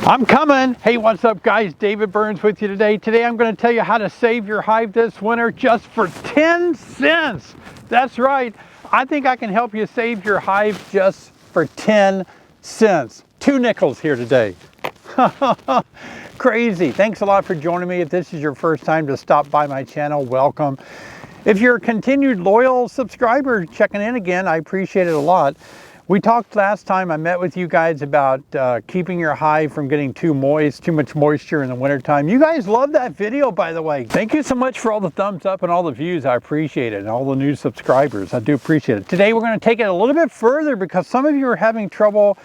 I'm coming. Hey, what's up guys? David Burns with you today. Today I'm going to tell you how to save your hive this winter just for 10 cents. That's right. I think I can help you save your hive just for 10 cents. 2 nickels here today. Crazy. Thanks a lot for joining me. If this is your first time to stop by my channel, welcome. If you're a continued loyal subscriber checking in again, I appreciate it a lot. We talked last time, I met with you guys about keeping your hive from getting too much moisture in the wintertime. You guys love that video, by the way. Thank you so much for all the thumbs up and all the views. I appreciate it, and all the new subscribers. I do appreciate it. Today we're going to take it a little bit further because some of you are having trouble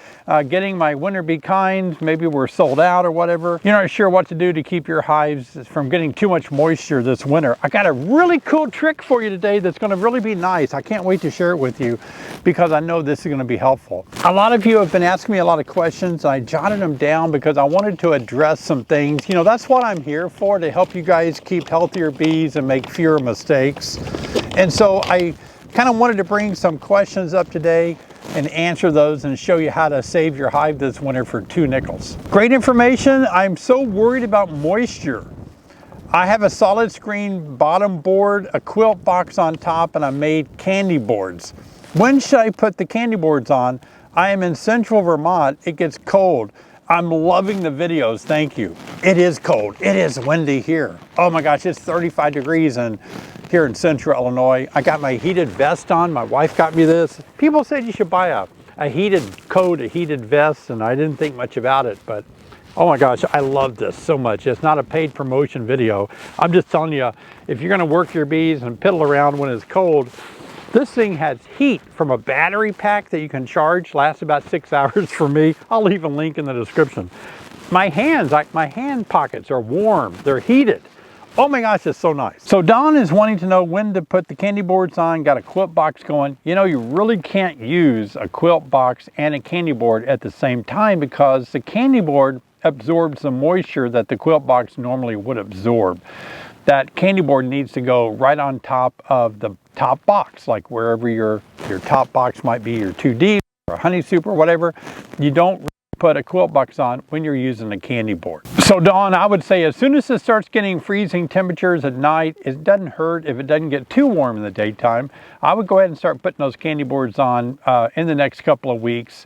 getting my Winter Be Kind. Maybe we're sold out or whatever. You're not sure what to do to keep your hives from getting too much moisture this winter. I got a really cool trick for you today that's going to really be nice. I can't wait to share it with you because I know this is going to be helpful. A lot of you have been asking me a lot of questions. I jotted them down because I wanted to address some things. You know, that's what I'm here for, to help you guys keep healthier bees and make fewer mistakes. And so I kind of wanted to bring some questions up today and answer those and show you how to save your hive this winter for 2 nickels. Great information. I'm so worried about moisture. I have a solid screen bottom board, a quilt box on top, and I made candy boards. When should I put the candy boards on? I am in central Vermont. It gets cold. I'm loving the videos. Thank you. It is cold. It is windy here. Oh my gosh, it's 35 degrees here in central Illinois. I got my heated vest on. My wife got me this. People said you should buy a heated coat, a heated vest, and I didn't think much about it, but oh my gosh, I love this so much. It's not a paid promotion video. I'm just telling you, if you're gonna work your bees and piddle around when it's cold, this thing has heat from a battery pack that you can charge, lasts about 6 hours for me. I'll leave a link in the description. My hands, my hand pockets are warm, they're heated. Oh my gosh, it's so nice. So Don is wanting to know when to put the candy boards on, got a quilt box going. You know, you really can't use a quilt box and a candy board at the same time because the candy board absorbs the moisture that the quilt box normally would absorb. That candy board needs to go right on top of the top box, like wherever your top box might be, your 2D or honey soup or whatever. You don't put a quilt box on when you're using a candy board. So Dawn, I would say as soon as it starts getting freezing temperatures at night, it doesn't hurt if it doesn't get too warm in the daytime. I would go ahead and start putting those candy boards on in the next couple of weeks.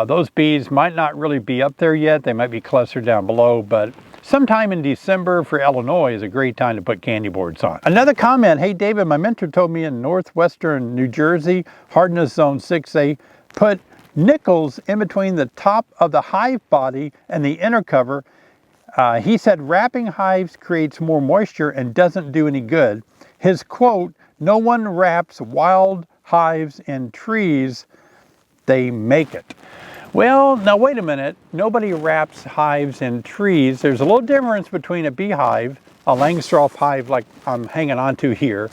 Those bees might not really be up there yet. They might be clustered down below, but sometime in December for Illinois is a great time to put candy boards on. Another comment, hey David, my mentor told me in northwestern New Jersey, hardness zone 6A, put nickels in between the top of the hive body and the inner cover. He said wrapping hives creates more moisture and doesn't do any good. His quote, "No one wraps wild hives in trees, they make it." Well, now wait a minute. Nobody wraps hives in trees. There's a little difference between a beehive, a Langstroth hive like I'm hanging onto here,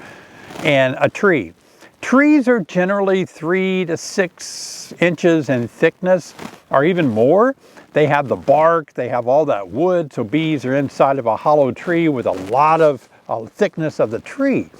and a tree. Trees are generally 3 to 6 inches in thickness, or even more. They have the bark, they have all that wood, so bees are inside of a hollow tree with a lot of thickness of the tree.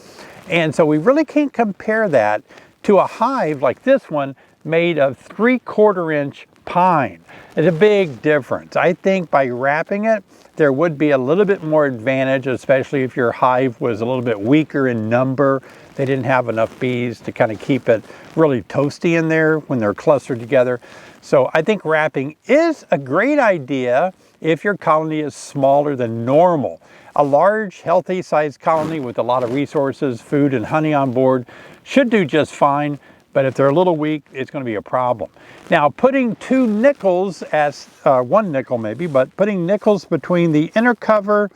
And so we really can't compare that to a hive like this one made of 3/4 inch pine. It's a big difference. I think by wrapping it, there would be a little bit more advantage, especially if your hive was a little bit weaker in number. They didn't have enough bees to kind of keep it really toasty in there when they're clustered together. So I think wrapping is a great idea if your colony is smaller than normal. A large, healthy sized colony with a lot of resources, food and honey on board should do just fine. But if they're a little weak, it's going to be a problem. Now, putting 2 nickels, as 1 nickel maybe, but putting nickels between the inner cover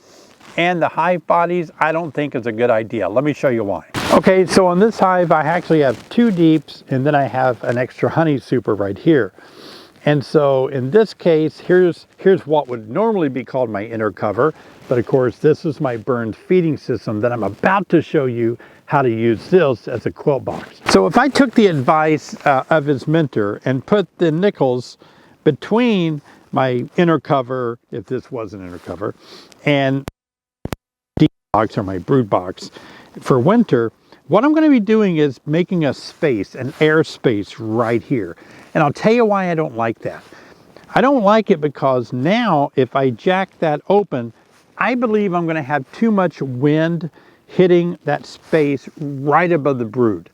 and the hive bodies, I don't think is a good idea. Let me show you why. Okay, so on this hive, I actually have 2 deeps, and then I have an extra honey super right here. And so in this case, here's what would normally be called my inner cover. But of course, this is my Burns feeding system that I'm about to show you how to use this as a quilt box. So if I took the advice of his mentor and put the nickels between my inner cover, if this was an inner cover, and the box or my brood box for winter, what I'm going to be doing is making a space, an air space right here. And I'll tell you why I don't like that. I don't like it because now if I jack that open, I believe I'm going to have too much wind hitting that space right above the brood.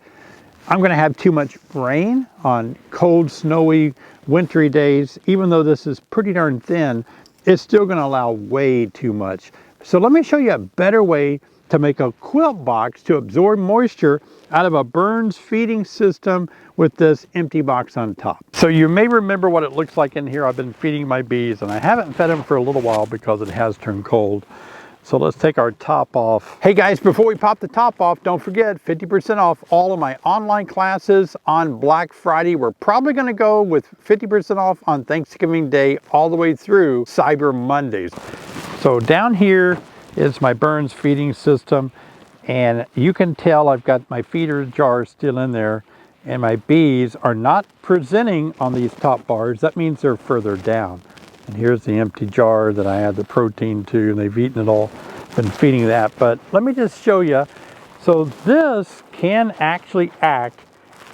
I'm going to have too much rain on cold, snowy, wintry days. Even though this is pretty darn thin, it's still going to allow way too much. So let me show you a better way to make a quilt box to absorb moisture out of a Burns feeding system with this empty box on top. So you may remember what it looks like in here. I've been feeding my bees and I haven't fed them for a little while because it has turned cold. So let's take our top off. Hey guys, before we pop the top off, don't forget 50% off all of my online classes on Black Friday. We're probably gonna go with 50% off on Thanksgiving Day all the way through Cyber Mondays. So down here is my Burns feeding system, and you can tell I've got my feeder jar still in there, and my bees are not presenting on these top bars. That means they're further down. And here's the empty jar that I add the protein to, and they've eaten it all, been feeding that. But let me just show you. So this can actually act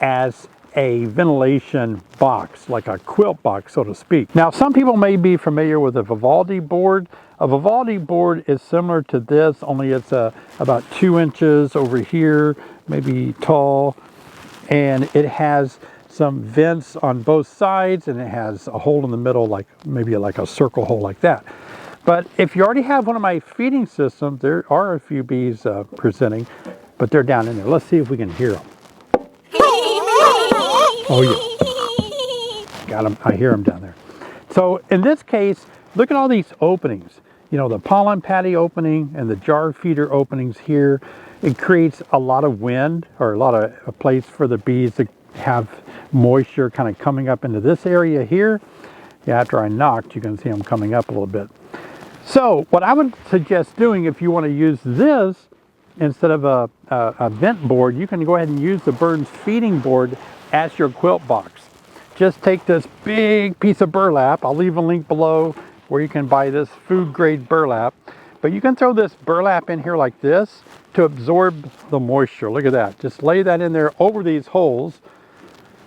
as a ventilation box, like a quilt box, so to speak. Now, some people may be familiar with a Vivaldi board. A Vivaldi board is similar to this, only it's about 2 inches over here, maybe tall, and it has some vents on both sides, and it has a hole in the middle, like maybe like a circle hole like that. But if you already have one of my feeding systems, there are a few bees presenting, but they're down in there. Let's see if we can hear them. Oh yeah, got them. I hear them down there. So in this case, look at all these openings. You know, the pollen patty opening and the jar feeder openings here. It creates a lot of wind, or a lot of a place for the bees to have moisture kind of coming up into this area here. Yeah, after I knocked, you can see them coming up a little bit. So what I would suggest doing, if you want to use this instead of a vent board, you can go ahead and use the Burns feeding board as your quilt box. Just take this big piece of burlap. I'll leave a link below where you can buy this food grade burlap. But you can throw this burlap in here like this to absorb the moisture. Look at that. Just lay that in there over these holes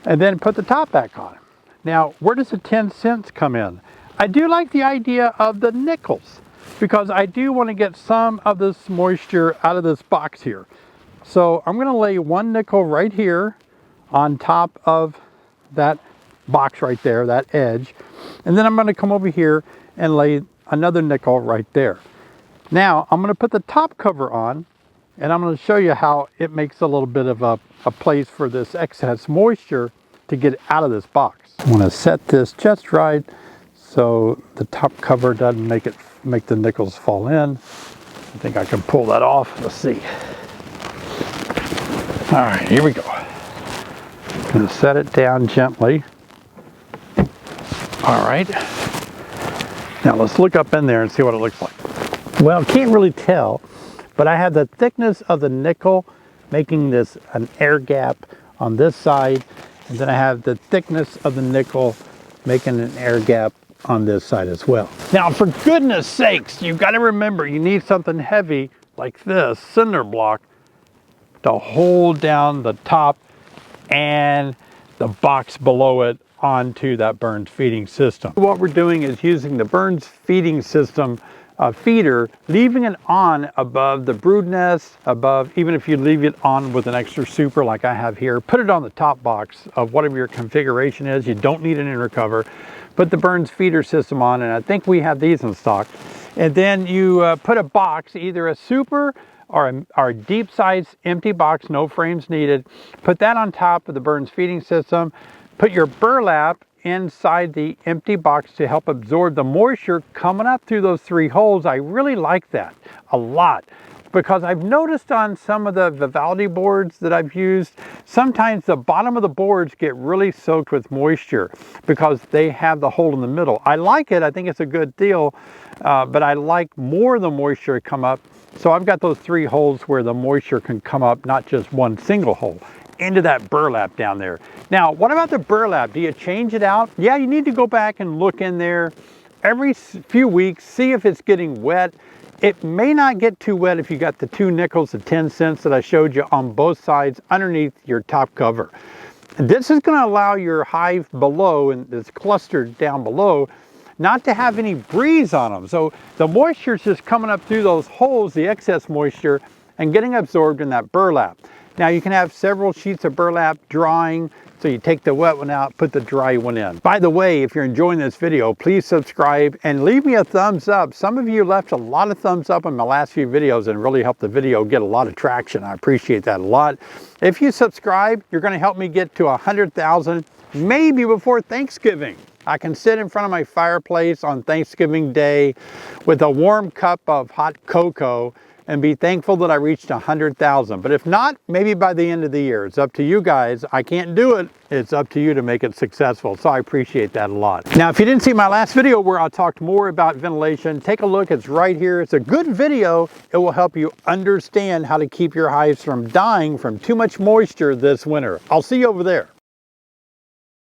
and then put the top back on. Now, where does the 10 cents come in? I do like the idea of the nickels because I do want to get some of this moisture out of this box here. So I'm going to lay 1 nickel right here on top of that box right there, that edge. And then I'm going to come over here and lay another nickel right there. Now I'm going to put the top cover on, and I'm going to show you how it makes a little bit of a place for this excess moisture to get out of this box. I'm going to set this just right so the top cover doesn't make the nickels fall in. I think I can pull that off. Let's see. All right, here we go. I'm going to set it down gently. All right. Now let's look up in there and see what it looks like. Well, can't really tell, but I have the thickness of the nickel making this an air gap on this side, and then I have the thickness of the nickel making an air gap on this side as well. Now, for goodness sakes, you've got to remember you need something heavy like this cinder block to hold down the top and the box below it onto that Burns feeding system. What we're doing is using the Burns feeding system feeder, leaving it on above the brood nest, above, even if you leave it on with an extra super like I have here, put it on the top box of whatever your configuration is. You don't need an inner cover. Put the Burns feeder system on, and I think we have these in stock. And then you put a box, either a super or a deep size empty box, no frames needed. Put that on top of the Burns feeding system. Put your burlap inside the empty box to help absorb the moisture coming up through those 3 holes. I really like that a lot because I've noticed on some of the Vivaldi boards that I've used, sometimes the bottom of the boards get really soaked with moisture because they have the hole in the middle. I like it. I think it's a good deal, but I like more of the moisture to come up. So I've got those 3 holes where the moisture can come up, not just one single hole, into that burlap down there. Now, what about the burlap? Do you change it out? Yeah, you need to go back and look in there every few weeks, see if it's getting wet. It may not get too wet if you got the 2 nickels, the 10 cents that I showed you on both sides underneath your top cover. This is going to allow your hive below, and it's clustered down below, not to have any breeze on them. So the moisture is just coming up through those holes, the excess moisture, and getting absorbed in that burlap. Now you can have several sheets of burlap drying, so you take the wet one out, put the dry one in. By the way, if you're enjoying this video, please subscribe and leave me a thumbs up. Some of you left a lot of thumbs up in my last few videos and really helped the video get a lot of traction. I appreciate that a lot. If you subscribe, you're going to help me get to 100,000, maybe before Thanksgiving. I can sit in front of my fireplace on Thanksgiving Day with a warm cup of hot cocoa and be thankful that I reached 100,000. But if not, maybe by the end of the year. It's up to you guys. I can't do it. It's up to you to make it successful. So I appreciate that a lot. Now, if you didn't see my last video where I talked more about ventilation, take a look. It's right here. It's a good video. It will help you understand how to keep your hives from dying from too much moisture this winter. I'll see you over there.